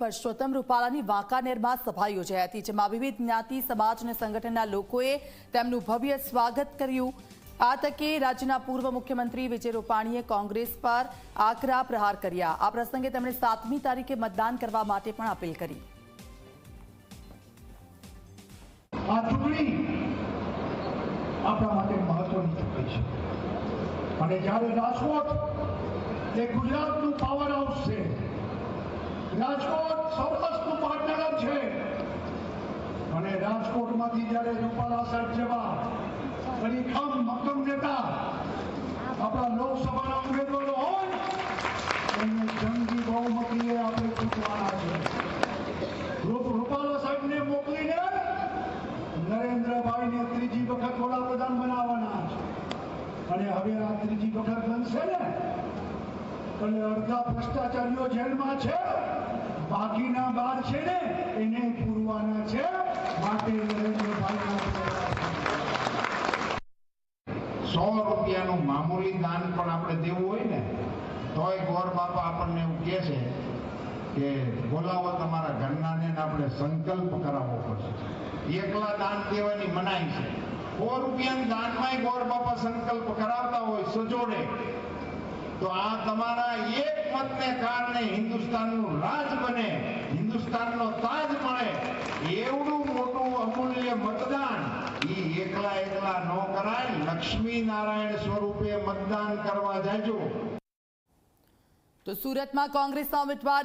પરસોત્તમ રૂપાલાની વાંકાનેરમાં સભા યોજાઈ હતી, જેમાં વિવિધ જ્ઞાતિ સમાજ અને સંગઠનના લોકોએ તેમનું ભવ્ય સ્વાગત કર્યું। આ તકે રાજ્યના પૂર્વ મુખ્યમંત્રી વિજય રૂપાણીએ કોંગ્રેસ પર આકરા પ્રહાર કર્યા। આ પ્રસંગે તેમણે 7મી તારીખે મતદાન કરવા માટે પણ અપીલ કરી। આ ચૂંટણી આપણા માટે મહત્વની ચૂંટણી છે અને જ્યારે રાજકોટ એ ગુજરાતનું પાવર હાઉસ છે, રાજકોટ સૌરાષ્ટ્રનું પાટનગર છે અને રાજકોટમાંથી જ્યારે રૂપાલા સાહેબ જેવા ખરીખમ મક્કમ નેતા આપણા લોકસભાના ઉમેદવારો હોય એમને જંગી બહુમતીએ આપણે ચૂંટવાના છે। રૂપાલા સાહેબને મોકલીને નરેન્દ્રભાઈને ત્રીજી વખત વડાપ્રધાન બનાવવાના છે અને હવે આ ત્રીજી વખત બનશે ને એટલે અડધા ભ્રષ્ટાચારીઓ જેલમાં છે, બાકીના બહાર છે ને એને પૂરવાના છે। માટે નરેન્દ્રભાઈ 100 રૂપિયાનું મામૂલી દાન પણ આપણે દેવું હોય ને તોય ગોર બાપા આપણને એવું કહે છે કે બોલાવો તમારા ઘરનાને આપણે સંકલ્પ કરાવવો પડશે। એકલા દાન દેવાની મનાઈ છે। 100 રૂપિયાના દાનમાંય ગોર બાપા સંકલ્પ કરાવતા હોય સજોડે તો આ તમારા એક મતને કારણે હિન્દુસ્તાનનું રાજ બને, હિન્દુસ્તાનનો તાજ મળે। એવડું મોટું અમૂલ્ય મતદાન એકલા ન કરાય। લક્ષ્મી નારાયણ સ્વરૂપે મતદાન કરવા જાજો। તો સુરતમાં કોંગ્રેસના ઉમેદવાર